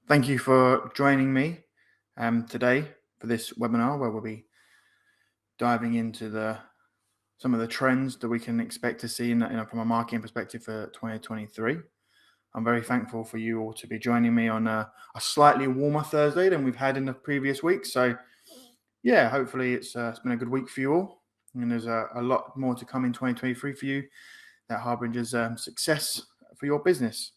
Thank you for joining me today for this webinar where we'll be diving into some of the trends that we can expect to see from a marketing perspective for 2023. I'm very thankful for you all to be joining me on a slightly warmer Thursday than we've had in the previous week. So yeah, hopefully it's been a good week for you all. And there's a lot more to come in 2023 for you that harbingers success for your business.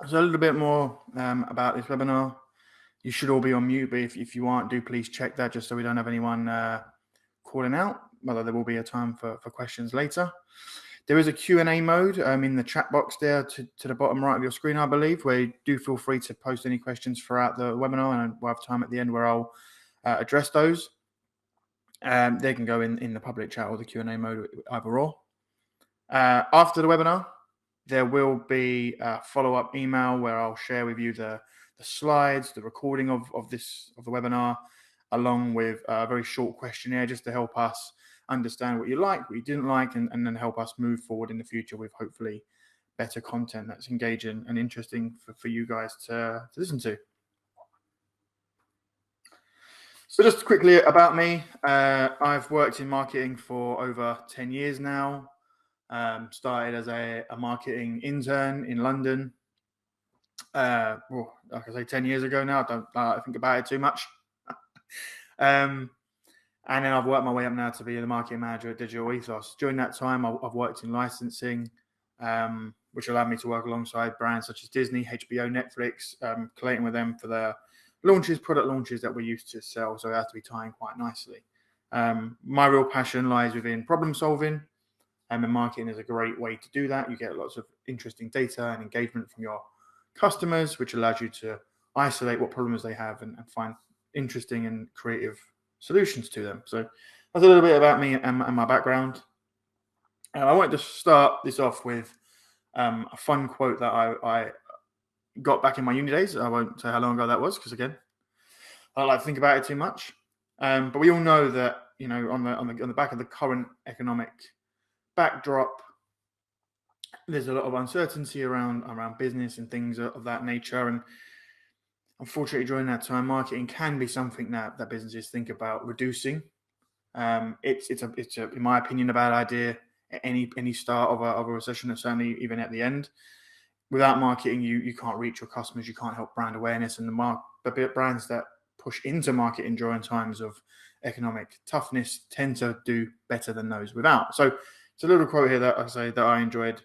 So a little bit more about this webinar. You should all be on mute, but if you aren't, do please check that just so we don't have anyone calling out, although there will be a time for questions later. There is a Q&A mode in the chat box there to the bottom right of your screen, I believe, where you do feel free to post any questions throughout the webinar, and we'll have time at the end where I'll address those. They can go in the public chat or the Q&A mode, either or. After the webinar, there will be a follow-up email where I'll share with you the slides, the recording of the webinar, along with a very short questionnaire just to help us understand what you like, what you didn't like, and then help us move forward in the future with hopefully better content that's engaging and interesting for you guys to listen to. So just quickly about me, I've worked in marketing for over 10 years now. Started as a marketing intern in London. Like I say, 10 years ago now. I don't think about it too much. And then I've worked my way up now to be the marketing manager at Digital Ethos. During that time, I've worked in licensing, which allowed me to work alongside brands such as Disney, HBO, Netflix, collating with them for their product launches that we used to sell. So it has to be tying quite nicely. My real passion lies within problem solving. And marketing is a great way to do that. You get lots of interesting data and engagement from your customers, which allows you to isolate what problems they have and find interesting and creative solutions to them. So that's a little bit about me and my background. I wanted to start this off with a fun quote that I got back in my uni days. I won't say how long ago that was because, again, I don't like to think about it too much. But we all know that, on the back of the current economic backdrop, there's a lot of uncertainty around business and things of that nature. And unfortunately, during that time, marketing can be something that businesses think about reducing. It's in my opinion, a bad idea at any start of a recession, and certainly even at the end. Without marketing, you can't reach your customers, you can't help brand awareness, and the brands that push into marketing during times of economic toughness tend to do better than those without. So it's a little quote here that I say that I enjoyed.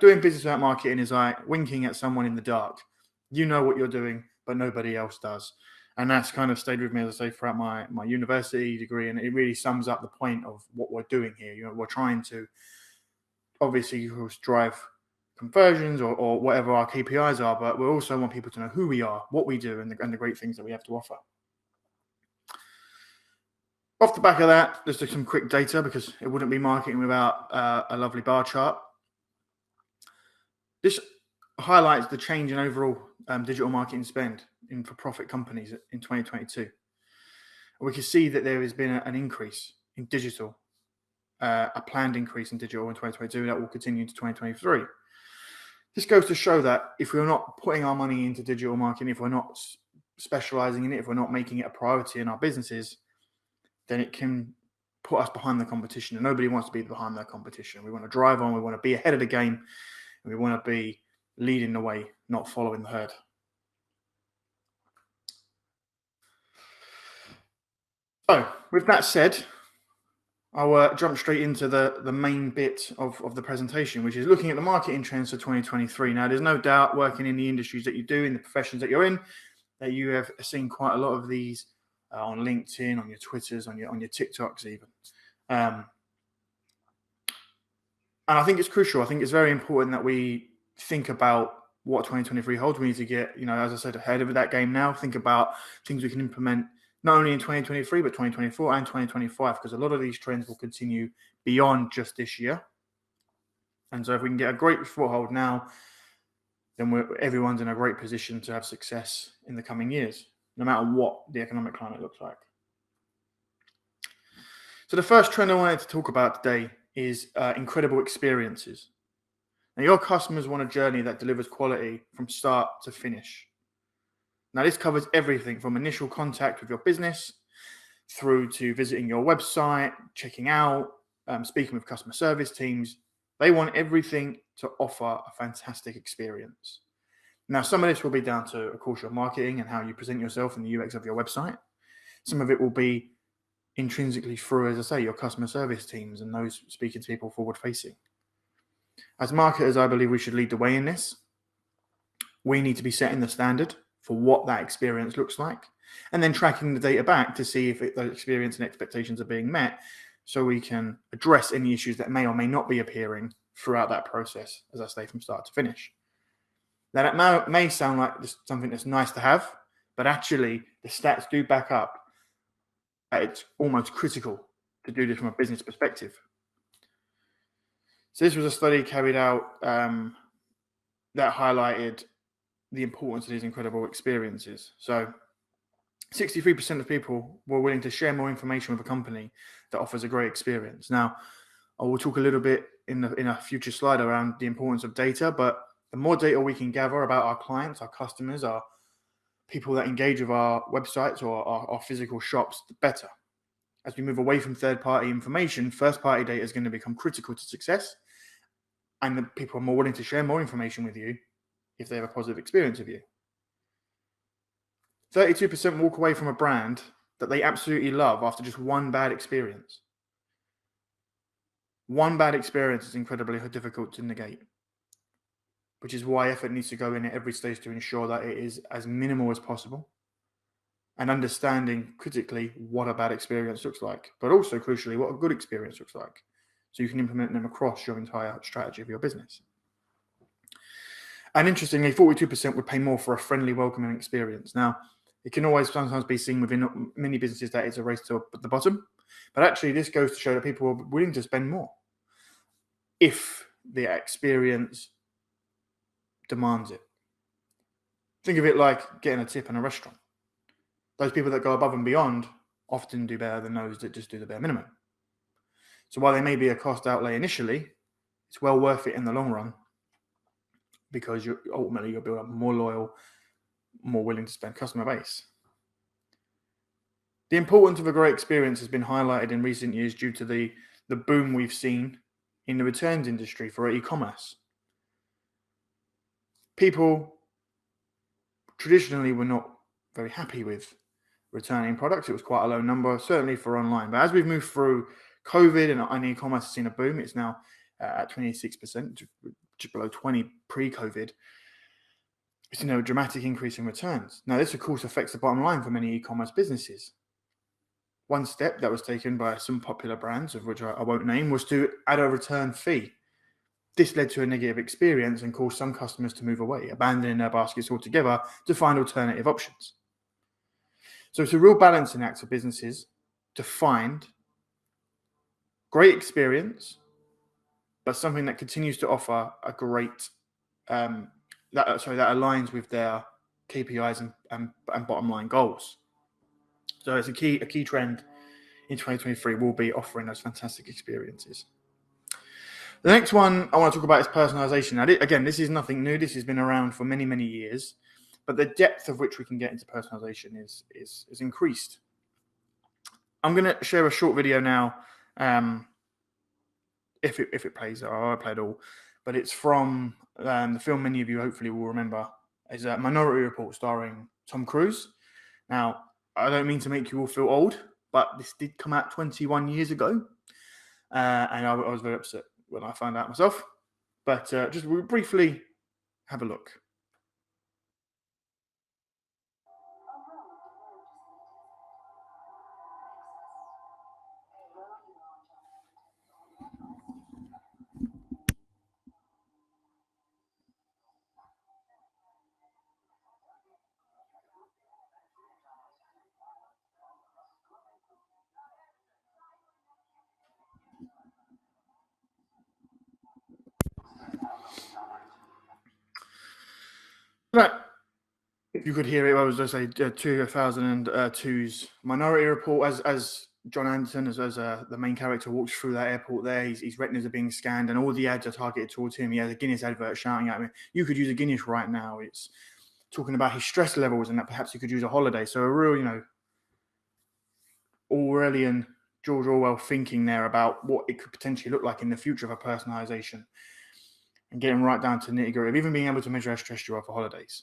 Doing business without marketing is like winking at someone in the dark. You know what you're doing, but nobody else does. And that's kind of stayed with me, as I say, throughout my university degree. And it really sums up the point of what we're doing here. We're trying to obviously drive conversions or whatever our KPIs are, but we also want people to know who we are, what we do, and the great things that we have to offer. Off the back of that, let's do some quick data because it wouldn't be marketing without a lovely bar chart. This highlights the change in overall digital marketing spend in for-profit companies in 2022. We can see that there has been an increase in digital, a planned increase in digital in 2022 that will continue into 2023. This goes to show that if we're not putting our money into digital marketing, if we're not specializing in it, if we're not making it a priority in our businesses, then it can put us behind the competition. And nobody wants to be behind their competition. We want to drive on. We want to be ahead of the game. And we want to be leading the way, not following the herd. So with that said, I'll jump straight into the main bit of the presentation, which is looking at the marketing trends for 2023. Now, there's no doubt, working in the industries that you do, in the professions that you're in, that you have seen quite a lot of these on LinkedIn, on your Twitters, on your TikToks even. And I think it's crucial. I think it's very important that we think about what 2023 holds. We need to get, as I said, ahead of that game now. Think about things we can implement not only in 2023, but 2024 and 2025, because a lot of these trends will continue beyond just this year. And so if we can get a great foothold now, then everyone's in a great position to have success in the coming years, no matter what the economic climate looks like. So the first trend I wanted to talk about today is incredible experiences. Now, your customers want a journey that delivers quality from start to finish. Now, this covers everything from initial contact with your business through to visiting your website, checking out, speaking with customer service teams. They want everything to offer a fantastic experience. Now, some of this will be down to, of course, your marketing and how you present yourself and the UX of your website. Some of it will be intrinsically through, as I say, your customer service teams and those speaking to people forward facing. As marketers, I believe we should lead the way in this. We need to be setting the standard for what that experience looks like, and then tracking the data back to see if those experience and expectations are being met, so we can address any issues that may or may not be appearing throughout that process, as I say, from start to finish. Now, that may sound like something that's nice to have, but actually the stats do back up that it's almost critical to do this from a business perspective. So this was a study carried out that highlighted the importance of these incredible experiences. So 63% of people were willing to share more information with a company that offers a great experience. Now, I will talk a little bit in a future slide around the importance of data, but the more data we can gather about our clients, our customers, our people that engage with our websites or our physical shops, the better. As we move away from third-party information, first-party data is going to become critical to success, and the people are more willing to share more information with you if they have a positive experience with you. 32% walk away from a brand that they absolutely love after just one bad experience. One bad experience is incredibly difficult to negate, which is why effort needs to go in at every stage to ensure that it is as minimal as possible, and understanding critically what a bad experience looks like, but also crucially what a good experience looks like, so you can implement them across your entire strategy of your business. And interestingly, 42% would pay more for a friendly, welcoming experience. Now, it can always sometimes be seen within many businesses that it's a race to the bottom, but actually this goes to show that people are willing to spend more if the experience demands it. Think of it like getting a tip in a restaurant. Those people that go above and beyond often do better than those that just do the bare minimum. So while they may be a cost outlay initially, it's well worth it in the long run, because you'll build up more loyal, more willing to spend customer base. The importance of a great experience has been highlighted in recent years due to the boom we've seen in the returns industry for e-commerce. People traditionally were not very happy with returning products. It was quite a low number, certainly for online. But as we've moved through COVID and e-commerce has seen a boom, it's now at 26%, just below 20 pre-COVID. We've seen a dramatic increase in returns. Now, this, of course, affects the bottom line for many e-commerce businesses. One step that was taken by some popular brands, of which I won't name, was to add a return fee. This led to a negative experience and caused some customers to move away, abandoning their baskets altogether to find alternative options. So it's a real balancing act for businesses to find great experience, but something that continues to offer a great, that aligns with their KPIs and bottom line goals. So it's a key trend in 2023 will be offering those fantastic experiences. The next one I want to talk about is personalization. Now, again, this is nothing new. This has been around for many, many years, but the depth of which we can get into personalization is increased. I'm going to share a short video now, if it plays. I played all, but it's from the film many of you hopefully will remember. Is a Minority Report starring Tom Cruise. Now, I don't mean to make you all feel old, but this did come out 21 years ago, and I was very upset when I found out myself. But just briefly have a look. Right. If you could hear it, I was going to say 2002's Minority Report. As John Anderson, as the main character, walks through that airport there. His retinas are being scanned, and all the ads are targeted towards him. He has a Guinness advert shouting at him, "You could use a Guinness right now." It's talking about his stress levels and that perhaps he could use a holiday. So a real, Orwellian George Orwell thinking there about what it could potentially look like in the future of a personalization, and getting right down to nitty-gritty of even being able to measure how stressed you are for holidays.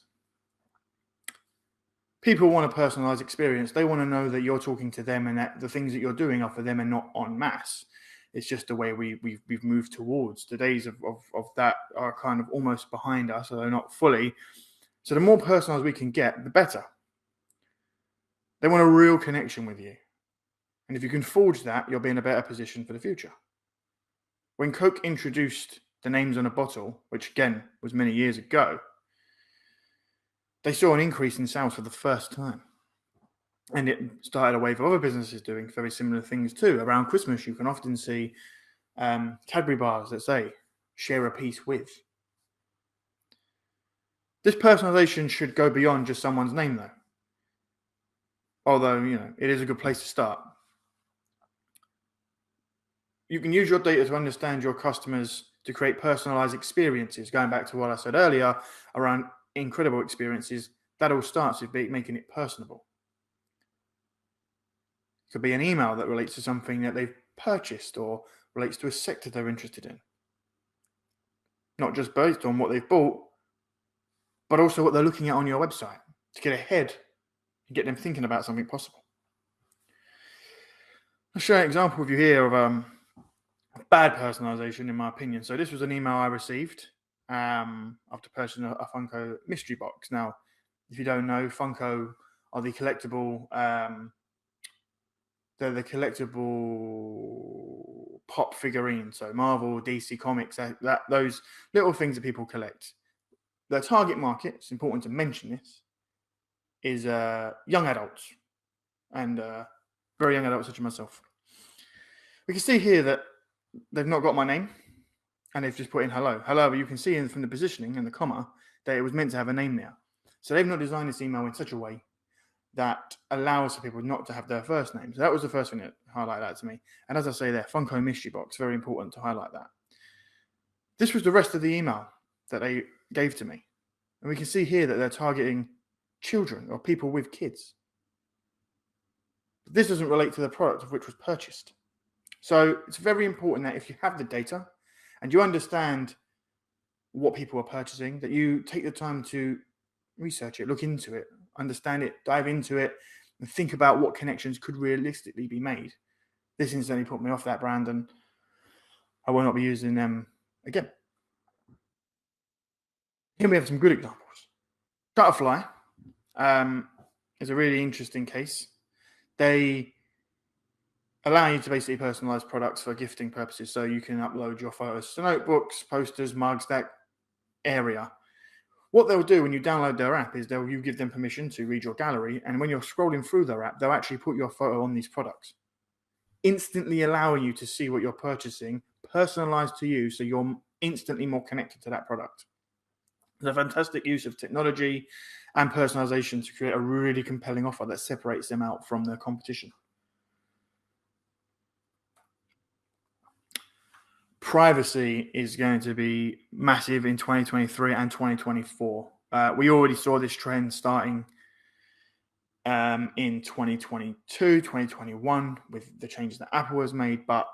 People want a personalized experience. They want to know that you're talking to them and that the things that you're doing are for them and not en masse. It's just the way we've moved towards. The days of that are kind of almost behind us, although not fully. So the more personalized we can get, the better. They want a real connection with you. And if you can forge that, you'll be in a better position for the future. When Coke introduced the names on a bottle, which again was many years ago, they saw an increase in sales for the first time. And it started a wave of other businesses doing very similar things too. Around Christmas, you can often see Cadbury bars that say, "Share a piece with." This personalization should go beyond just someone's name though. Although, it is a good place to start. You can use your data to understand your customers to create personalized experiences. Going back to what I said earlier around incredible experiences, that all starts with making it personable. It could be an email that relates to something that they've purchased or relates to a sector they're interested in. Not just based on what they've bought, but also what they're looking at on your website to get ahead and get them thinking about something possible. I'll show you an example with you here of bad personalization, in my opinion. So this was an email I received after purchasing a Funko mystery box. Now, if you don't know, Funko are the collectible. They're the collectible pop figurines. So Marvel, DC Comics, those little things that people collect. The target market, it's important to mention this, is young adults and very young adults such as myself. We can see here that they've not got my name and they've just put in hello. However, you can see from the positioning and the comma that it was meant to have a name there. So they've not designed this email in such a way that allows for people not to have their first name. So that was the first thing that highlighted that to me. And as I say there, Funko mystery box, very important to highlight that. This was the rest of the email that they gave to me. And we can see here that they're targeting children or people with kids. But this doesn't relate to the product of which was purchased. So it's very important that if you have the data and you understand what people are purchasing, that you take the time to research it, look into it, understand it, dive into it, and think about what connections could realistically be made. This instantly put me off that brand and I will not be using them again. Here we have some good examples. Shutterfly is a really interesting case. They allow you to basically personalize products for gifting purposes. So you can upload your photos to notebooks, posters, mugs, that area. What they'll do when you download their app is you give them permission to read your gallery. And when you're scrolling through their app, they'll actually put your photo on these products, instantly allowing you to see what you're purchasing, personalized to you. So you're instantly more connected to that product. It's a fantastic use of technology and personalization to create a really compelling offer that separates them out from their competition. Privacy is going to be massive in 2023 and 2024. We already saw this trend starting in 2022, 2021 with the changes that Apple has made, but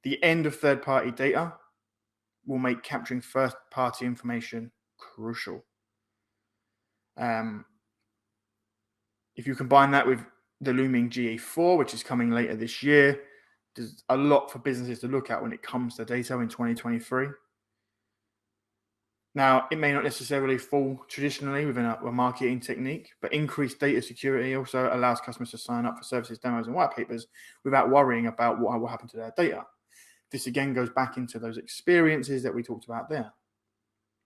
the end of third-party data will make capturing first-party information crucial. If you combine that with the looming GA4, which is coming later this year, there's a lot for businesses to look at when it comes to data in 2023. Now, it may not necessarily fall traditionally within a marketing technique, but increased data security also allows customers to sign up for services, demos, and white papers without worrying about what will happen to their data. This again goes back into those experiences that we talked about there.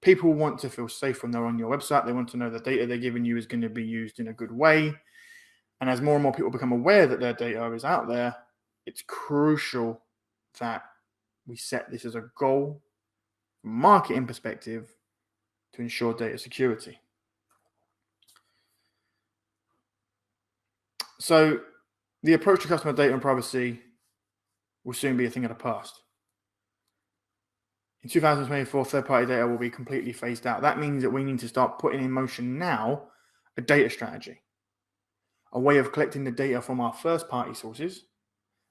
People want to feel safe when they're on your website. They want to know the data they're giving you is going to be used in a good way. And as more and more people become aware that their data is out there, it's crucial that we set this as a goal from a marketing perspective to ensure data security. So The approach to customer data and privacy will soon be a thing of the past. In 2024, third-party data will be completely phased out. That means that we need to start putting in motion now a data strategy, a way of collecting the data from our first-party sources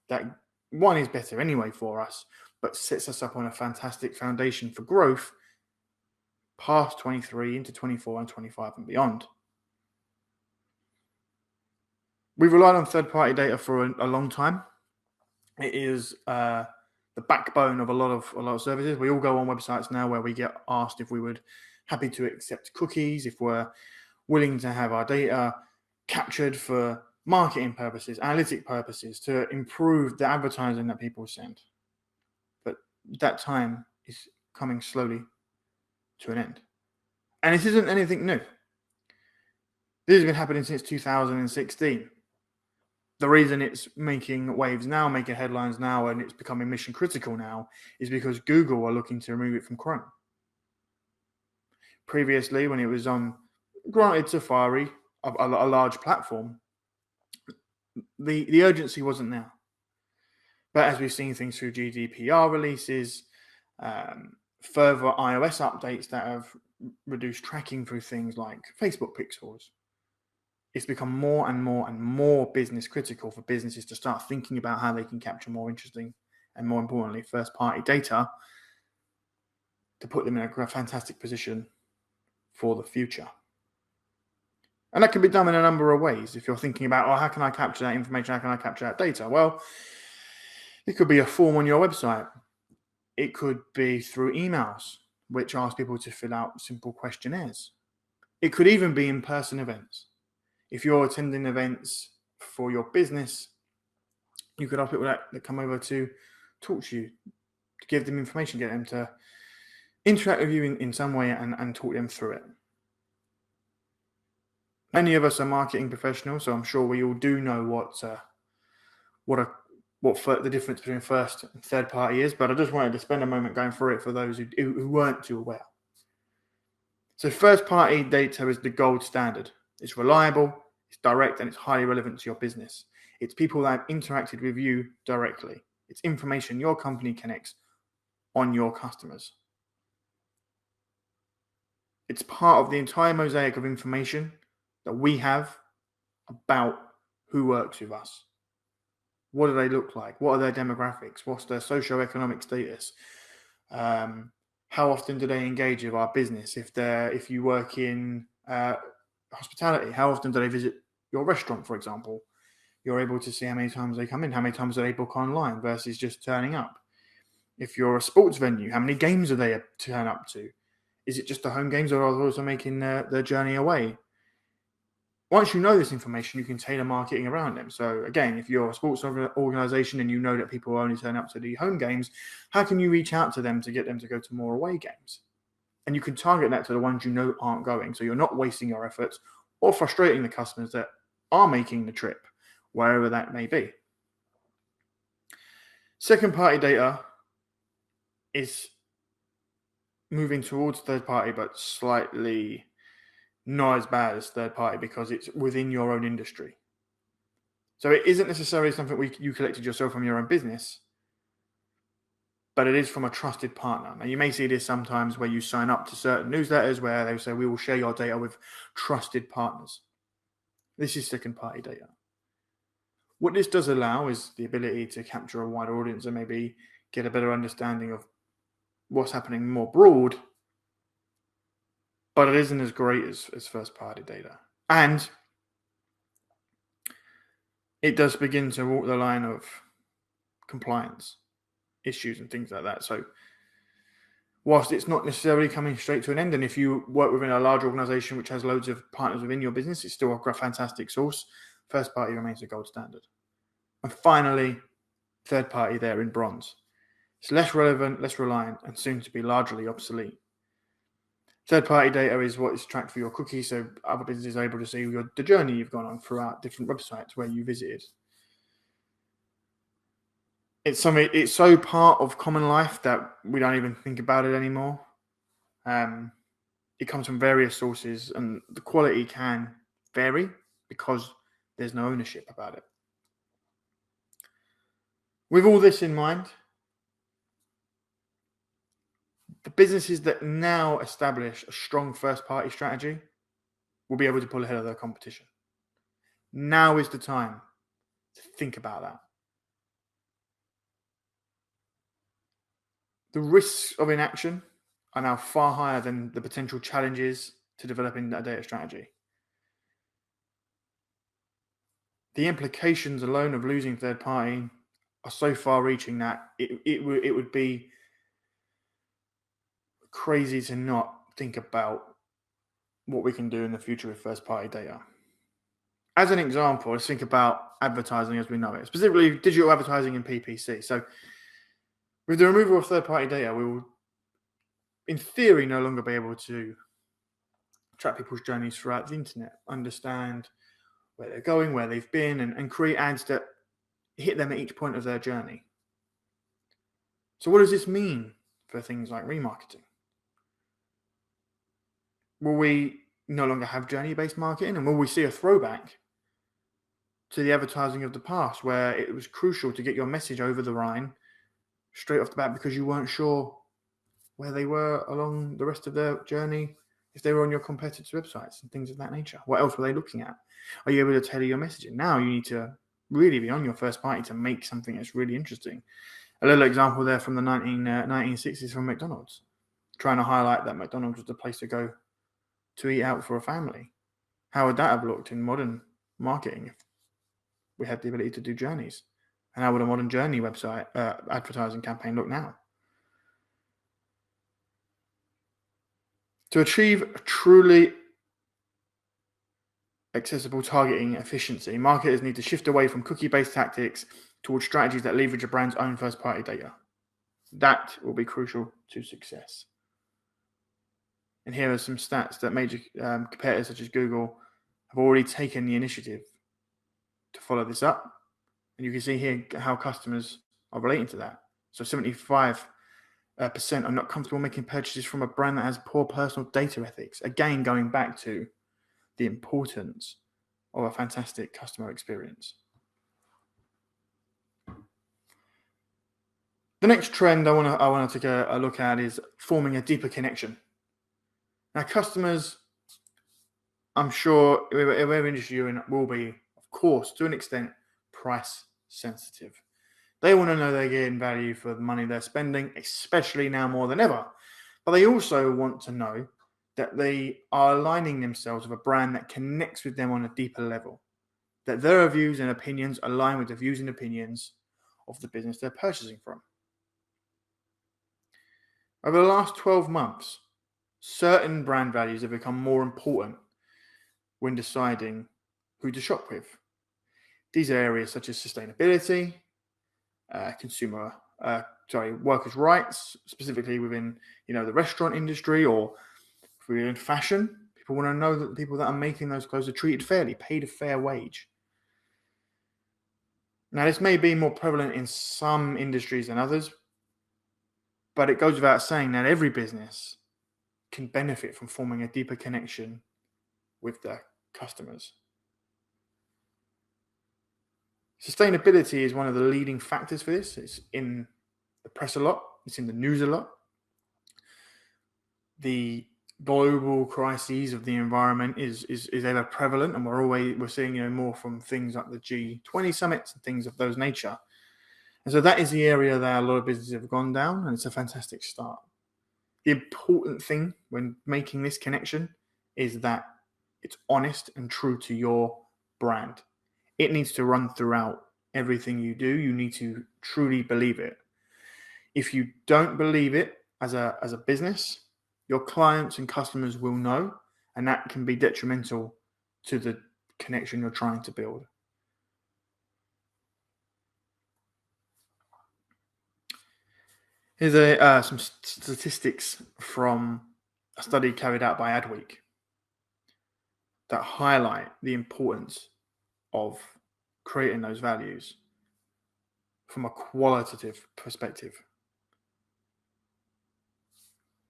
that, one, is better anyway for us, but sets us up on a fantastic foundation for growth past 23 into 24 and 25 and beyond. We've relied on third-party data for a long time. It is the backbone of a lot of services. We all go on websites now where we get asked if we would happy to accept cookies, if we're willing to have our data captured for marketing purposes, analytic purposes, to improve the advertising that people send. But that time is coming slowly to an end. And this isn't anything new. This has been happening since 2016. The reason it's making waves now, making headlines now, and it's becoming mission critical now is because Google are looking to remove it from Chrome. Previously, when it was on, granted, Safari, a large platform, the urgency wasn't there. But as we've seen things through GDPR releases, further iOS updates that have reduced tracking through things like Facebook pixels, it's become more and more and more business critical for businesses to start thinking about how they can capture more interesting and, more importantly, first-party data to put them in a fantastic position for the future. And that can be done in a number of ways. If you're thinking about, how can I capture that information? How can I capture that data? Well, it could be a form on your website. It could be through emails, which ask people to fill out simple questionnaires. It could even be in-person events. If you're attending events for your business, you could ask people that come over to talk to you, to give them information, get them to interact with you in some way and talk them through it. Many of us are marketing professionals, so I'm sure we all do know what the difference between first and third party is, but I just wanted to spend a moment going through it for those who weren't too aware. So first party data is the gold standard. It's reliable, it's direct, and it's highly relevant to your business. It's people that have interacted with you directly. It's information your company connects on your customers. It's part of the entire mosaic of information that we have about who works with us. What do they look like? What are their demographics? What's their socioeconomic status? How often do they engage with our business? If you work in hospitality, how often do they visit your restaurant, for example? You're able to see how many times they come in, how many times do they book online versus just turning up. If you're a sports venue, how many games do they turn up to? Is it just the home games, or are they also making their journey away? Once you know this information, you can tailor marketing around them. So again, if you're a sports organization and you know that people only turn up to the home games, how can you reach out to them to get them to go to more away games? And you can target that to the ones you know aren't going. So you're not wasting your efforts or frustrating the customers that are making the trip, wherever that may be. Second party data is moving towards third party, but slightly not as bad as third party because it's within your own industry. So it isn't necessarily something you collected yourself from your own business, but it is from a trusted partner. Now, you may see this sometimes where you sign up to certain newsletters where they say, we will share your data with trusted partners. This is second party data. What this does allow is the ability to capture a wider audience and maybe get a better understanding of what's happening more broad, but it isn't as great as first party data. And it does begin to walk the line of compliance issues and things like that. So whilst it's not necessarily coming straight to an end, and if you work within a large organization which has loads of partners within your business, it's still a fantastic source. First party remains the gold standard. And finally, third party there in bronze. It's less relevant, less reliant, and soon to be largely obsolete. Third-party data is what is tracked for your cookies, so other businesses are able to see the journey you've gone on throughout different websites where you visited. It's so part of common life that we don't even think about it anymore. It comes from various sources, and the quality can vary because there's no ownership about it. With all this in mind, the businesses that now establish a strong first-party strategy will be able to pull ahead of their competition. Now is the time to think about that. The risks of inaction are now far higher than the potential challenges to developing a data strategy. The implications alone of losing third party are so far reaching that it would be crazy to not think about what we can do in the future with first party data. As an example, let's think about advertising as we know it, specifically digital advertising and PPC. So with the removal of third party data, we will, in theory, no longer be able to track people's journeys throughout the internet, understand where they're going, where they've been, and create ads that hit them at each point of their journey. So what does this mean for things like remarketing? Will we no longer have journey-based marketing, and will we see a throwback to the advertising of the past where it was crucial to get your message over the line straight off the bat because you weren't sure where they were along the rest of their journey, if they were on your competitors' websites and things of that nature? What else were they looking at? Are you able to tailor your messaging? Now you need to really be on your first party to make something that's really interesting. A little example there from the 1960s from McDonald's, trying to highlight that McDonald's was the place to go to eat out for a family. How would that have looked in modern marketing if we had the ability to do journeys? And how would a modern journey website advertising campaign look now? To achieve truly accessible targeting efficiency, marketers need to shift away from cookie-based tactics towards strategies that leverage a brand's own first-party data. That will be crucial to success. And here are some stats that major competitors such as Google have already taken the initiative to follow this up. And you can see here how customers are relating to that. So 75% are not comfortable making purchases from a brand that has poor personal data ethics. Again, going back to the importance of a fantastic customer experience. The next trend I want to take a look at is forming a deeper connection. Now, customers, I'm sure, whatever industry you're in, will be, of course, to an extent, price sensitive. They want to know they're getting value for the money they're spending, especially now more than ever. But they also want to know that they are aligning themselves with a brand that connects with them on a deeper level, that their views and opinions align with the views and opinions of the business they're purchasing from. Over the last 12 months, certain brand values have become more important when deciding who to shop with. These are areas such as sustainability, workers' rights, specifically within the restaurant industry, or if we're in fashion. People want to know that the people that are making those clothes are treated fairly, paid a fair wage. Now, this may be more prevalent in some industries than others, but it goes without saying that every business can benefit from forming a deeper connection with their customers. Sustainability is one of the leading factors for this. It's in the press a lot. It's in the news a lot. The global crises of the environment is ever prevalent, and we're seeing more from things like the G20 summits and things of those nature. And so that is the area that a lot of businesses have gone down, and it's a fantastic start. The important thing when making this connection is that it's honest and true to your brand. It needs to run throughout everything you do. You need to truly believe it. If you don't believe it as a business, your clients and customers will know, and that can be detrimental to the connection you're trying to build. Here's some statistics from a study carried out by Adweek that highlight the importance of creating those values from a qualitative perspective.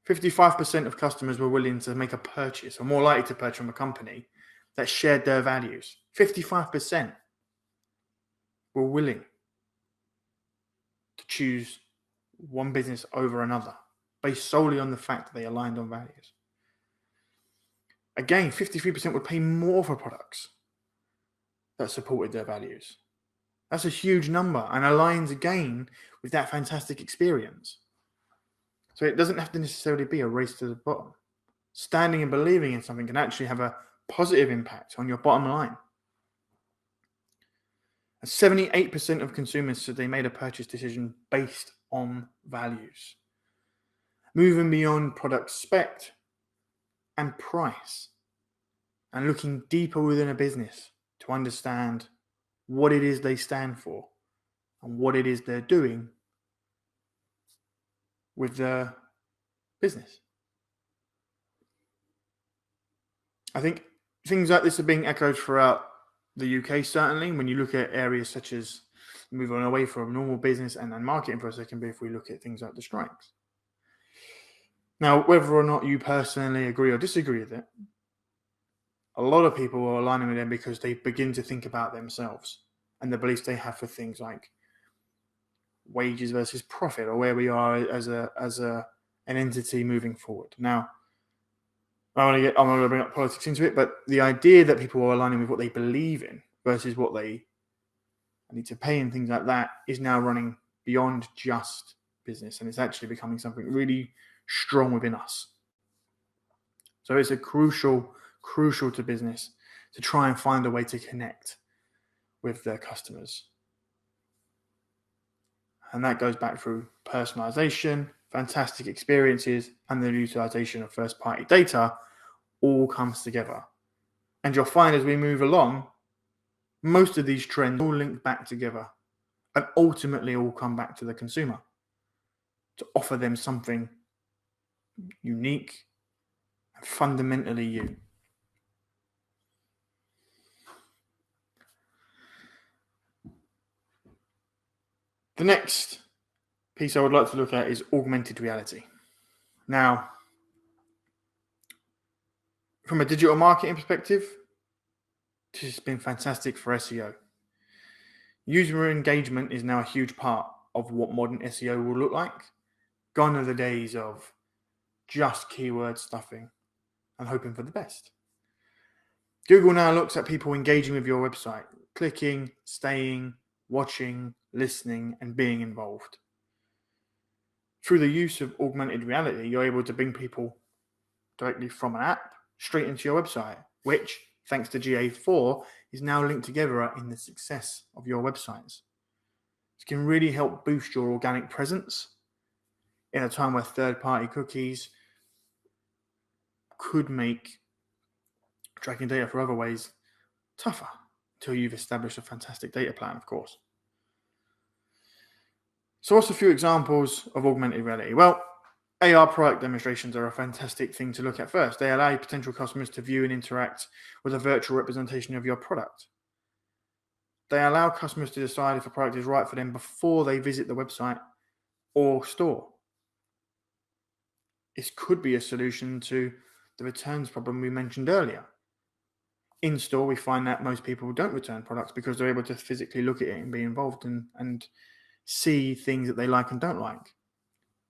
55% of customers were willing to make a purchase, or more likely to purchase from a company that shared their values. 55% were willing. to choose one business over another based solely on the fact that they aligned on values. Again, 53% would pay more for products that supported their values. That's a huge number and aligns again with that fantastic experience. So it doesn't have to necessarily be a race to the bottom. Standing and believing in something can actually have a positive impact on your bottom line. 78% of consumers said they made a purchase decision based on values. Moving beyond product spec and price and looking deeper within a business to understand what it is they stand for and what it is they're doing with the business. I think things like this are being echoed throughout the UK, certainly, when you look at areas such as moving away from normal business and marketing for a second, but if we look at things like the strikes. Now, whether or not you personally agree or disagree with it, a lot of people are aligning with them because they begin to think about themselves and the beliefs they have for things like wages versus profit, or where we are as an entity moving forward. Now, I'm not going to bring up politics into it, but the idea that people are aligning with what they believe in versus what they need to pay and things like that is now running beyond just business, and it's actually becoming something really strong within us. So it's a crucial to business to try and find a way to connect with their customers. And that goes back through personalization, fantastic experiences, and the utilization of first-party data all comes together. And you'll find as we move along, most of these trends all link back together and ultimately all come back to the consumer to offer them something unique and fundamentally you. The next piece I would like to look at is augmented reality. Now, from a digital marketing perspective, this has been fantastic for SEO. User engagement is now a huge part of what modern SEO will look like. Gone are the days of just keyword stuffing and hoping for the best. Google now looks at people engaging with your website, clicking, staying, watching, listening, and being involved. Through the use of augmented reality, you're able to bring people directly from an app straight into your website, which, thanks to GA4, is now linked together in the success of your websites. This can really help boost your organic presence in a time where third-party cookies could make tracking data for other ways tougher until you've established a fantastic data plan, of course. So what's a few examples of augmented reality? Well, AR product demonstrations are a fantastic thing to look at first. They allow potential customers to view and interact with a virtual representation of your product. They allow customers to decide if a product is right for them before they visit the website or store. This could be a solution to the returns problem we mentioned earlier. In store, we find that most people don't return products because they're able to physically look at it and be involved and see things that they like and don't like.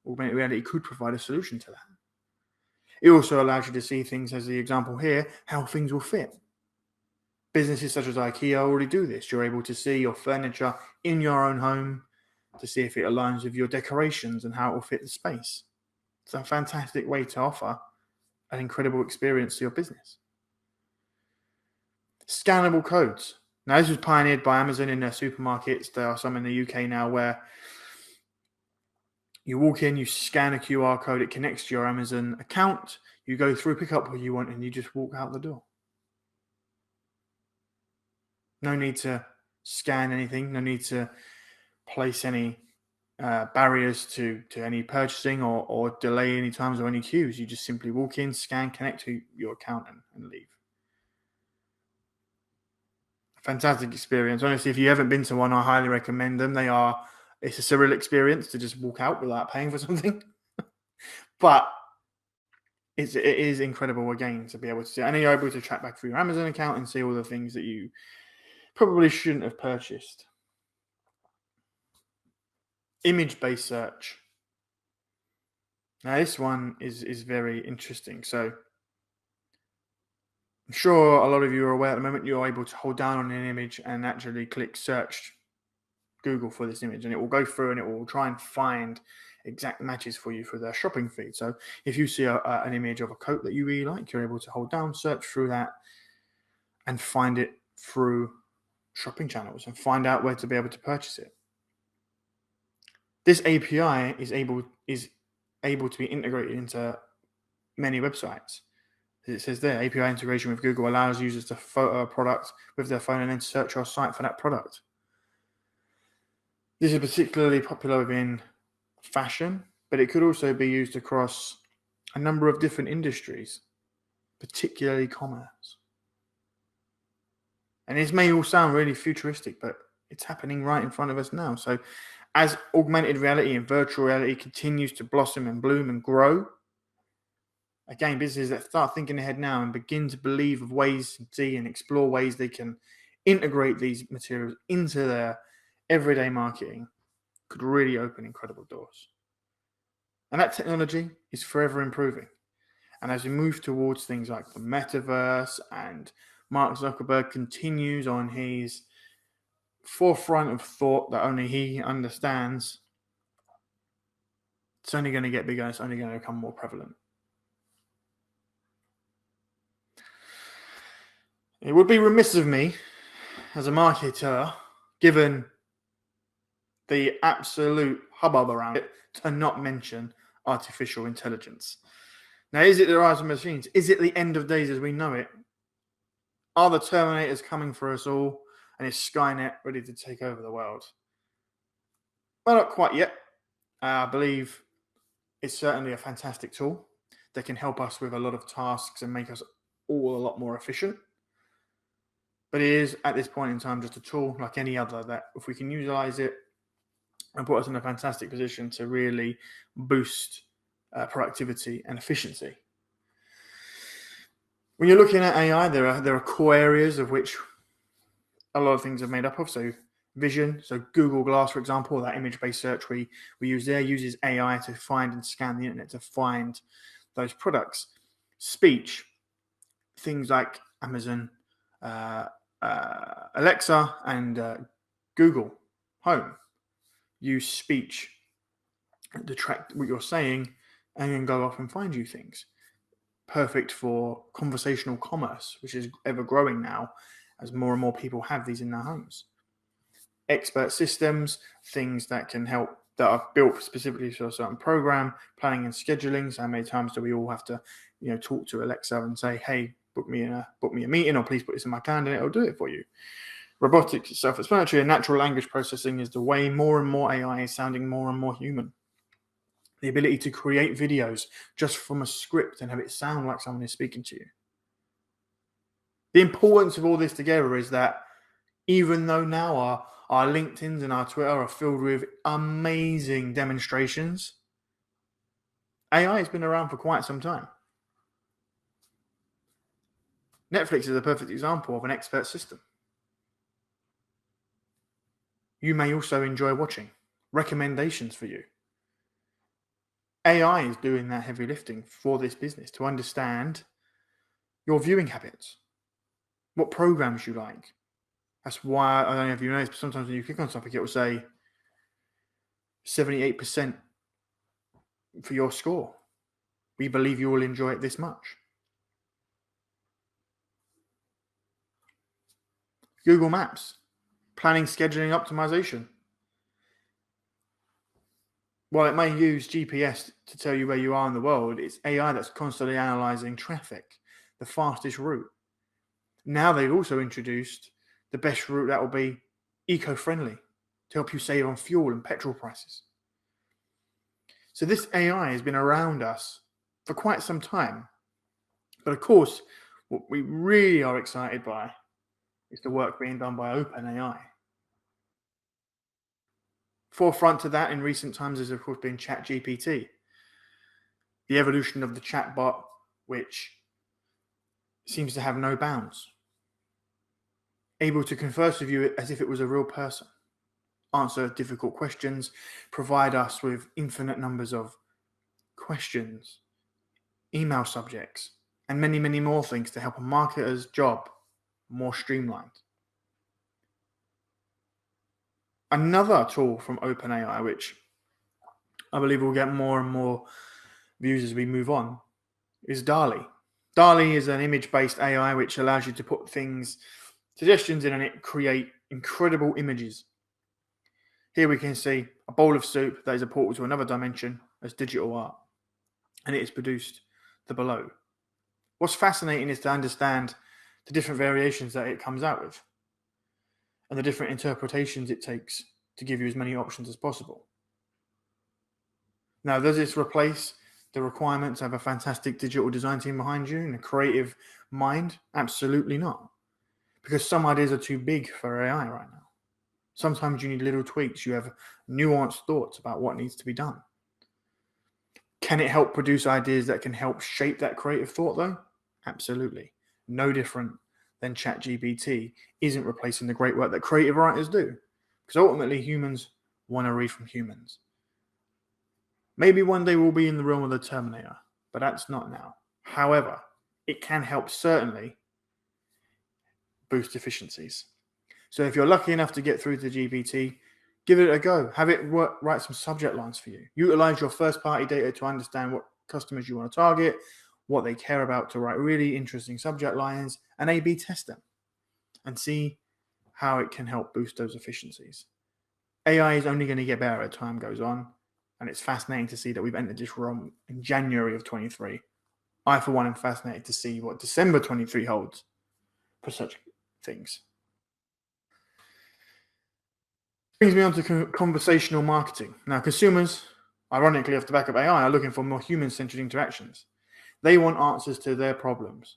Augmented reality could provide a solution to that. It also allows you to see things, as the example here, how things will fit. Businesses such as IKEA already do this. You're able to see your furniture in your own home to see if it aligns with your decorations and how it will fit the space. It's a fantastic way to offer an incredible experience to your business. Scannable codes. Now, this was pioneered by Amazon in their supermarkets. There are some in the UK now where you walk in, you scan a QR code, it connects to your Amazon account, you go through, pick up what you want, and you just walk out the door. No need to scan anything, no need to place any barriers to any purchasing or delay any times or any queues. You just simply walk in, scan, connect to your account and leave. Fantastic experience. Honestly, if you haven't been to one, I highly recommend them. It's a surreal experience to just walk out without paying for something. But it is incredible, again, to be able to see. And you're able to track back through your Amazon account and see all the things that you probably shouldn't have purchased. Image-based search. Now, this one is very interesting. So I'm sure a lot of you are aware at the moment you're able to hold down on an image and actually click search Google for this image, and it will go through and it will try and find exact matches for you for their shopping feed. So if you see an image of a coat that you really like, you're able to hold down, search through that, and find it through shopping channels and find out where to be able to purchase it. This API is able to be integrated into many websites. As it says there, API integration with Google allows users to photo a product with their phone and then search our site for that product. This is particularly popular within fashion, but it could also be used across a number of different industries, particularly commerce. And this may all sound really futuristic, but it's happening right in front of us now. So as augmented reality and virtual reality continues to blossom and bloom and grow, again, businesses that start thinking ahead now and begin to believe of ways and see and explore ways they can integrate these materials into their everyday marketing could really open incredible doors. And that technology is forever improving. And as we move towards things like the metaverse, and Mark Zuckerberg continues on his forefront of thought that only he understands, it's only going to get bigger, it's only going to become more prevalent. It would be remiss of me as a marketer, given the absolute hubbub around it, to not mention artificial intelligence. Now, is it the rise of machines? Is it the end of days as we know it? Are the Terminators coming for us all? And is Skynet ready to take over the world? Well, not quite yet. I believe it's certainly a fantastic tool that can help us with a lot of tasks and make us all a lot more efficient. But it is, at this point in time, just a tool like any other that if we can utilize it and put us in a fantastic position to really boost productivity and efficiency. When you're looking at AI, there are core areas of which a lot of things are made up of. So vision, so Google Glass, for example, that image-based search we use there uses AI to find and scan the internet to find those products. Speech, things like Amazon, Alexa, and Google Home use speech to track what you're saying and then go off and find you things. Perfect for conversational commerce, which is ever growing now as more and more people have these in their homes. Expert systems, things that can help, that are built specifically for a certain program, planning and scheduling. So how many times do we all have to, talk to Alexa and say, hey, book me a meeting, or please put this in my calendar, and it'll do it for you. Robotics, self-explanatory, and natural language processing is the way more and more AI is sounding more and more human. The ability to create videos just from a script and have it sound like someone is speaking to you. The importance of all this together is that even though now our LinkedIns and our Twitter are filled with amazing demonstrations, AI has been around for quite some time. Netflix is a perfect example of an expert system. You may also enjoy watching recommendations for you. AI is doing that heavy lifting for this business to understand your viewing habits, what programs you like. That's why, I don't know if you noticed, but sometimes when you click on something, it will say 78% for your score. We believe you will enjoy it this much. Google Maps, planning, scheduling, optimization. While it may use GPS to tell you where you are in the world, it's AI that's constantly analyzing traffic, the fastest route. Now they've also introduced the best route that will be eco-friendly to help you save on fuel and petrol prices. So this AI has been around us for quite some time. But of course, what we really are excited by is the work being done by OpenAI. Forefront to that in recent times has, of course, been ChatGPT, the evolution of the chatbot, which seems to have no bounds, able to converse with you as if it was a real person. answer difficult questions, provide us with infinite numbers of questions, email subjects, and many, many more things to help a marketer's job more streamlined. Another tool from OpenAI, which I believe will get more and more views as we move on, is DALL-E. DALL-E is an image-based AI which allows you to put suggestions in, and it create incredible images. Here we can see a bowl of soup that is a portal to another dimension as digital art, and it is produced the below. What's fascinating is to understand the different variations that it comes out with and the different interpretations it takes to give you as many options as possible. Now, does this replace the requirement to have a fantastic digital design team behind you and a creative mind? Absolutely not. Because some ideas are too big for AI right now. Sometimes you need little tweaks. You have nuanced thoughts about what needs to be done. Can it help produce ideas that can help shape that creative thought, though? Absolutely. No different than ChatGPT isn't replacing the great work that creative writers do. Because ultimately, humans want to read from humans. Maybe one day we'll be in the realm of the Terminator, but that's not now. However, it can help certainly boost efficiencies. So if you're lucky enough to get through to GPT, give it a go. Have it write some subject lines for you. Utilize your first-party data to understand what customers you want to target, what they care about, to write really interesting subject lines, and A/B test them and see how it can help boost those efficiencies. AI is only going to get better as time goes on, and it's fascinating to see that we've entered this realm in January of 23. I, for one, am fascinated to see what December 23 holds for such things. Brings me on to conversational marketing. Now, consumers, ironically, off the back of AI, are looking for more human-centered interactions. They want answers to their problems.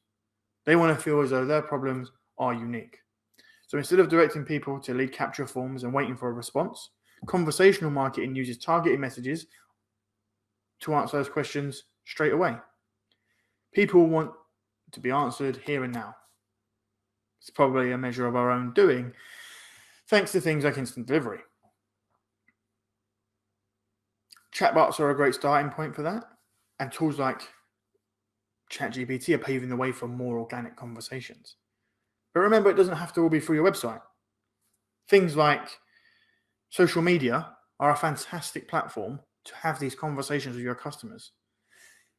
They want to feel as though their problems are unique. So instead of directing people to lead capture forms and waiting for a response, conversational marketing uses targeted messages to answer those questions straight away. People want to be answered here and now. It's probably a measure of our own doing, thanks to things like instant delivery. Chatbots are a great starting point for that, and tools like ChatGPT are paving the way for more organic conversations. But remember, it doesn't have to all be through your website. Things like social media are a fantastic platform to have these conversations with your customers.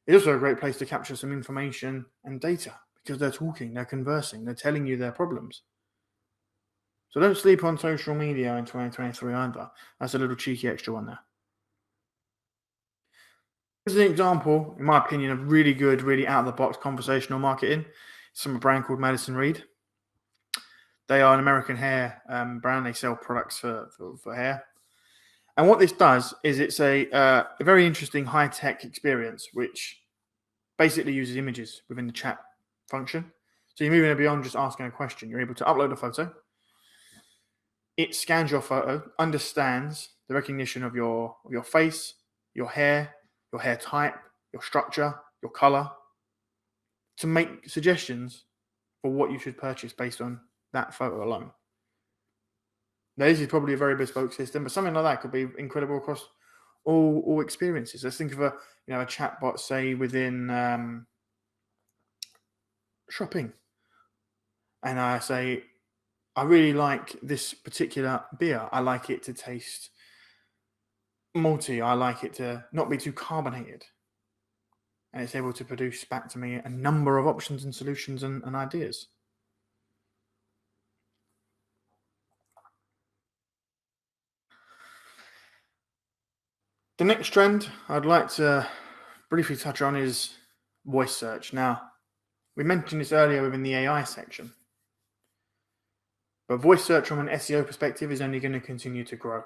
It's also a great place to capture some information and data because they're talking, they're conversing, they're telling you their problems. So don't sleep on social media in 2023 either. That's a little cheeky extra one there. Here's an example, in my opinion, of really good, really out-of-the-box conversational marketing. It's from a brand called Madison Reed. They are an American hair brand. They sell products for hair. And what this does is it's a very interesting high-tech experience, which basically uses images within the chat function. So you're moving beyond just asking a question. You're able to upload a photo. It scans your photo, understands the recognition of your face, your hair type, your structure, your color, to make suggestions for what you should purchase based on that photo alone. Now, this is probably a very bespoke system, but something like that could be incredible across all experiences. Let's think of a chatbot, say within shopping, and I say, I really like this particular beer. I like it to taste malty. I like it to not be too carbonated. And it's able to produce back to me a number of options and solutions and ideas. The next trend I'd like to briefly touch on is voice search. Now, we mentioned this earlier within the AI section, but voice search from an SEO perspective is only going to continue to grow.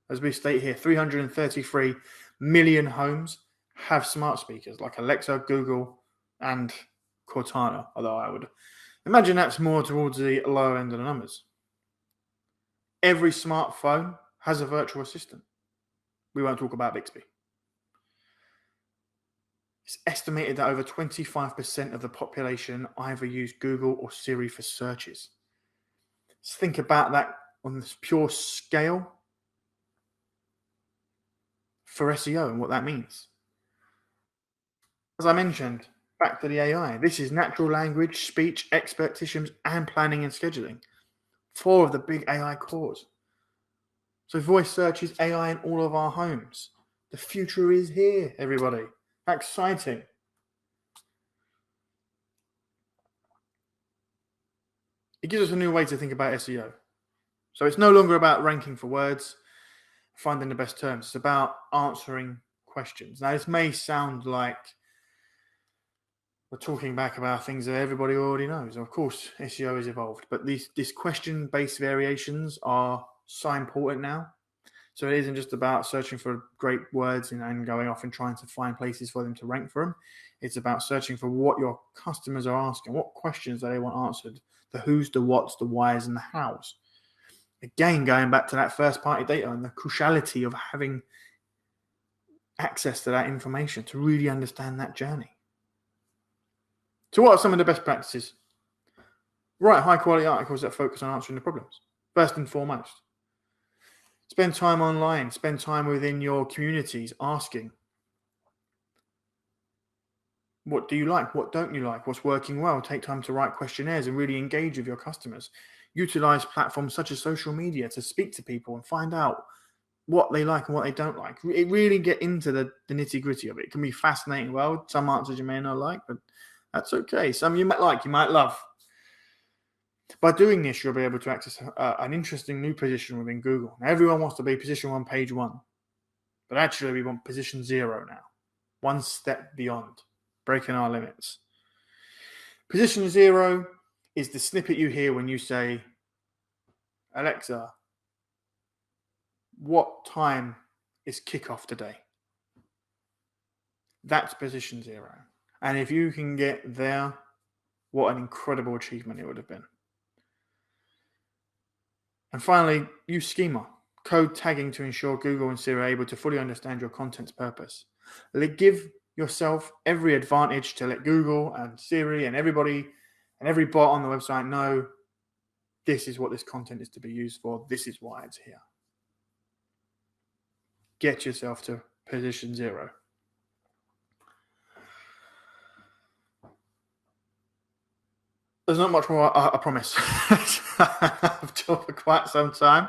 As we state here, 333 million homes have smart speakers like Alexa, Google, and Cortana, although I would imagine that's more towards the lower end of the numbers. Every smartphone has a virtual assistant. We won't talk about Bixby. It's estimated that over 25% of the population either use Google or Siri for searches. Let's think about that on this pure scale for SEO and what that means. As I mentioned, back to the AI, this is natural language, speech, expectations, and planning and scheduling. 4 of the big AI cores. So voice search is AI in all of our homes. The future is here, everybody. Exciting. It gives us a new way to think about SEO. So it's no longer about ranking for words, finding the best terms. It's about answering questions. Now, this may sound like we're talking back about things that everybody already knows. Of course, SEO has evolved, but these question-based variations are so important now. So it isn't just about searching for great words and going off and trying to find places for them to rank for them. It's about searching for what your customers are asking, what questions do they want answered, the who's, the what's, the whys, and the hows. Again, going back to that first-party data and the cruciality of having access to that information to really understand that journey. So what are some of the best practices? Write high-quality articles that focus on answering the problems, first and foremost. Spend time online, spend time within your communities asking, what do you like? What don't you like? What's working well? Take time to write questionnaires and really engage with your customers. Utilize platforms such as social media to speak to people and find out what they like and what they don't like. It really get into the nitty-gritty of it. It can be a fascinating world. Some answers you may not like, but that's okay. Some you might like, you might love. By doing this, you'll be able to access an interesting new position within Google. Now, everyone wants to be position 1, page 1. But actually, we want position 0 now. One step beyond, breaking our limits. Position 0 is the snippet you hear when you say, Alexa, what time is kickoff today? That's position 0. And if you can get there, what an incredible achievement it would have been. And finally, use schema, code tagging to ensure Google and Siri are able to fully understand your content's purpose. Give yourself every advantage to let Google and Siri and everybody and every bot on the website know this is what this content is to be used for. This is why it's here. Get yourself to position 0. There's not much more, I promise. I've talked for quite some time,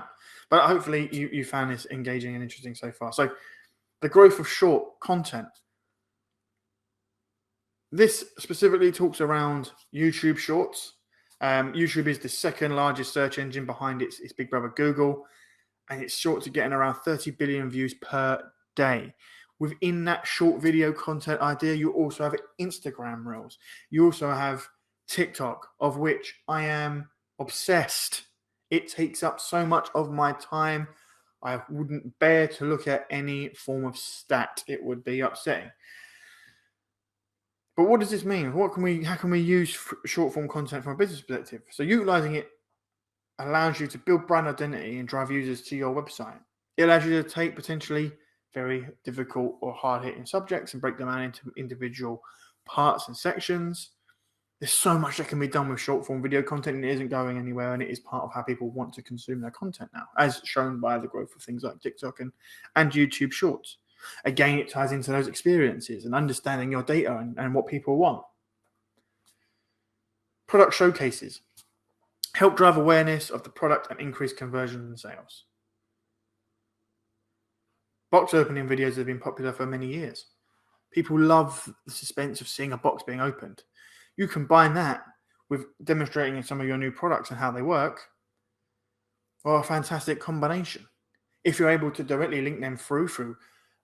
but hopefully you found this engaging and interesting so far. So the growth of short content. This specifically talks around YouTube Shorts. YouTube is the second largest search engine behind its big brother Google, and it's short to getting around 30 billion views per day. Within that short video content idea, you also have Instagram Reels. You also have TikTok, of which I am obsessed. It takes up so much of my time. I wouldn't bear to look at any form of stat. It would be upsetting. But what does this mean? How can we use short form content from a business perspective? So utilizing it allows you to build brand identity and drive users to your website. It allows you to take potentially very difficult or hard-hitting subjects and break them down into individual parts and sections. There's so much that can be done with short-form video content, and it isn't going anywhere, and it is part of how people want to consume their content now, as shown by the growth of things like TikTok and YouTube Shorts. Again, it ties into those experiences and understanding your data and what people want. Product showcases. Help drive awareness of the product and increase conversion and sales. Box opening videos have been popular for many years. People love the suspense of seeing a box being opened. You combine that with demonstrating some of your new products and how they work, or a fantastic combination. If you're able to directly link them through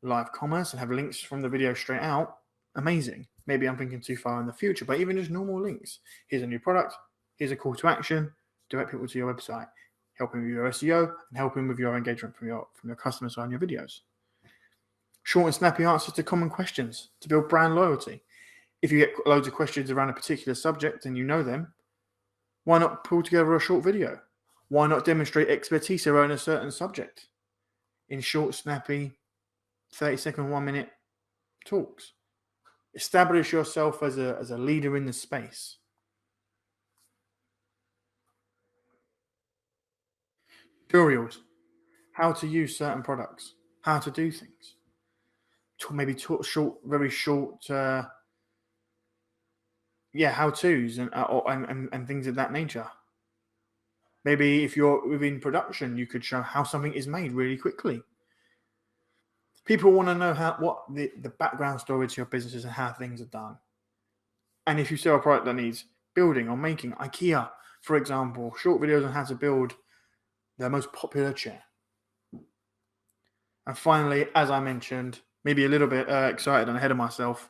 live commerce and have links from the video straight out, amazing. Maybe I'm thinking too far in the future, but even just normal links. Here's a new product. Here's a call to action. Direct people to your website, helping with your SEO and helping with your engagement from your customers on your videos. Short and snappy answers to common questions to build brand loyalty. If you get loads of questions around a particular subject and you know them, why not pull together a short video? Why not demonstrate expertise around a certain subject in short, snappy, 30-second, 1-minute talks? Establish yourself as a leader in the space. tutorials, how to use certain products, how to do things. Maybe very short, how-tos and things of that nature. Maybe if you're within production, you could show how something is made really quickly. People want to know what the background story to your business is and how things are done. And if you sell a product that needs building or making, IKEA, for example, short videos on how to build their most popular chair. And finally, as I mentioned, maybe a little bit excited and ahead of myself,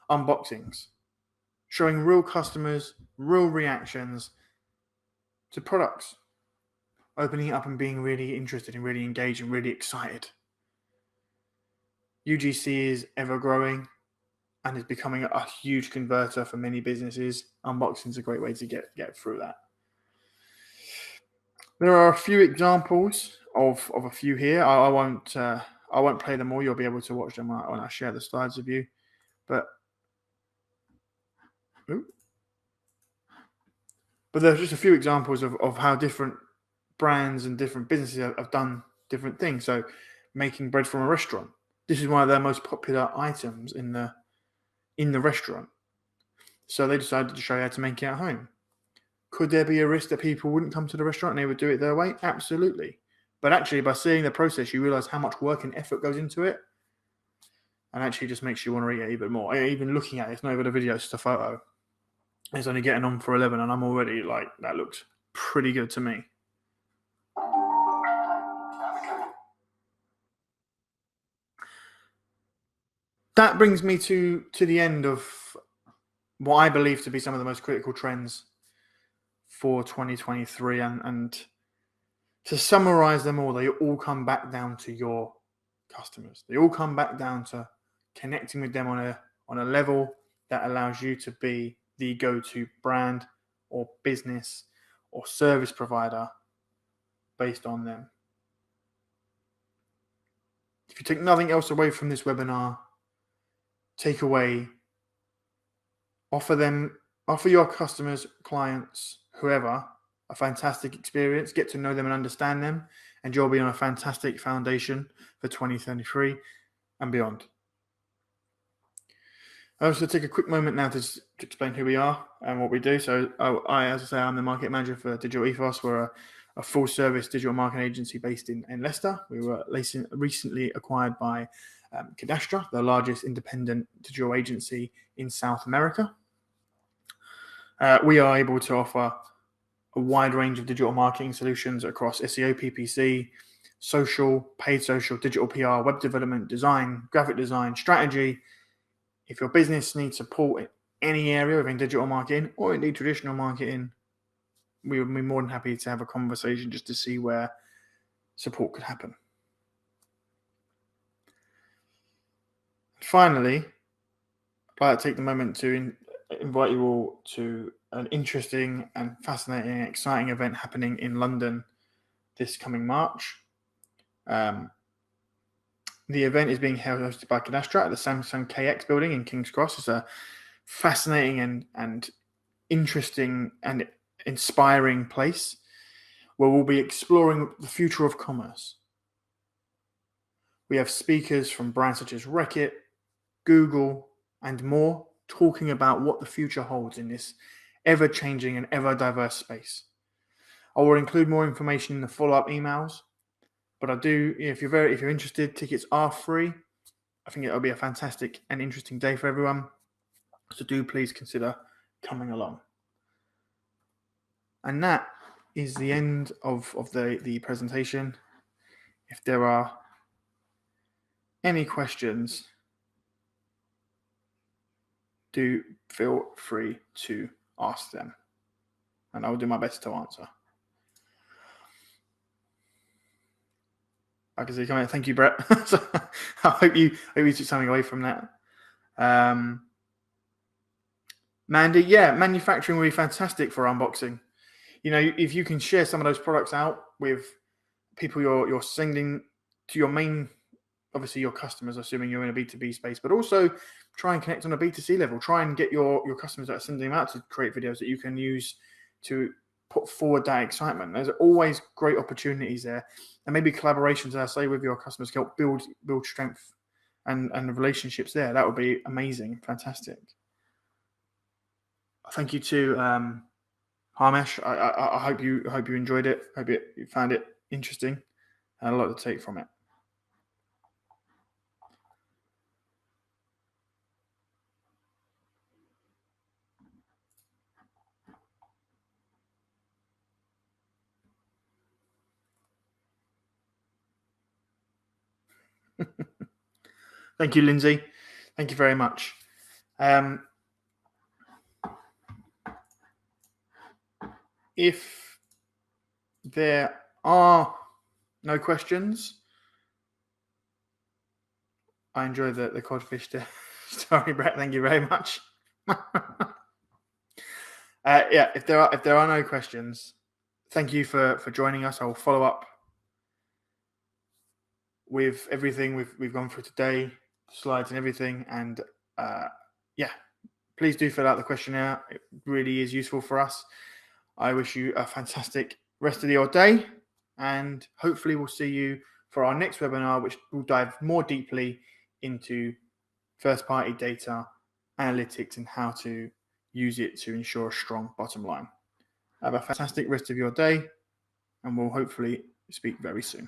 unboxings. Showing real customers, real reactions to products. Opening it up and being really interested and really engaged and really excited. UGC is ever growing and is becoming a huge converter for many businesses. Unboxing is a great way to get through that. There are a few examples of a few here. I won't play them all. You'll be able to watch them when I share the slides with you. But there's just a few examples of how different brands and different businesses have done different things. So making bread from a restaurant. This is one of their most popular items in the restaurant. So they decided to show you how to make it at home. Could there be a risk that people wouldn't come to the restaurant and they would do it their way? Absolutely. But actually, by seeing the process, you realize how much work and effort goes into it. And actually just makes you want to eat it even more. Even looking at it, it's not even a video, it's just a photo. It's only getting on for 11 and I'm already like, that looks pretty good to me. That brings me to the end of what I believe to be some of the most critical trends for 2023. And to summarize them all, they all come back down to your customers. They all come back down to connecting with them on a level that allows you to be the go-to brand or business or service provider based on them. If you take nothing else away from this webinar, take away, offer your customers, clients, whoever, a fantastic experience, get to know them and understand them, and you'll be on a fantastic foundation for 2033 and beyond. I also take a quick moment now to explain who we are and what we do. So I'm the market manager for Digital Ethos. We're a full-service digital marketing agency based in Leicester. We were recently acquired by Cadastra, the largest independent digital agency in South America. We are able to offer a wide range of digital marketing solutions across SEO, PPC, social, paid social, digital PR, web development, design, graphic design, strategy. If your business needs support in any area within digital marketing or indeed traditional marketing, we would be more than happy to have a conversation just to see where support could happen. Finally, I'd like to take the moment to invite you all to an interesting and fascinating and exciting event happening in London this coming March. The event is being hosted by Cadastra at the Samsung KX building in King's Cross. It's a fascinating and interesting and inspiring place where we'll be exploring the future of commerce. We have speakers from brands such as Reckitt, Google, and more talking about what the future holds in this ever-changing and ever-diverse space. I will include more information in the follow-up emails, but if you're interested, tickets are free. I think it'll be a fantastic and interesting day for everyone. So do please consider coming along. And that is the end of the presentation. If there are any questions, do feel free to ask them, and I will do my best to answer. I can see comment. Thank you, Brett. So I hope you took something away from that. Mandy, manufacturing will be fantastic for unboxing. If you can share some of those products out with people you're sending to your main, obviously your customers, assuming you're in a B2B space, but also try and connect on a B2C level. Try and get your customers that are sending them out to create videos that you can use to put forward that excitement. There's always great opportunities there, and maybe collaborations, as I say, with your customers can help build strength and relationships there. That would be amazing, fantastic. Thank you to Harmesh. I hope you enjoyed it. Hope you found it interesting and a lot to take from it. Thank you, Lindsay. Thank you very much. If there are no questions, I enjoy the codfish story, Brett. Thank you very much. Yeah, if there are no questions, thank you for joining us. I will follow up with everything we've gone through today, slides and everything. And yeah, please do fill out the questionnaire. It really is useful for us. I wish you a fantastic rest of your day, and hopefully we'll see you for our next webinar, which will dive more deeply into first-party data analytics and how to use it to ensure a strong bottom line. Have a fantastic rest of your day, and we'll hopefully speak very soon.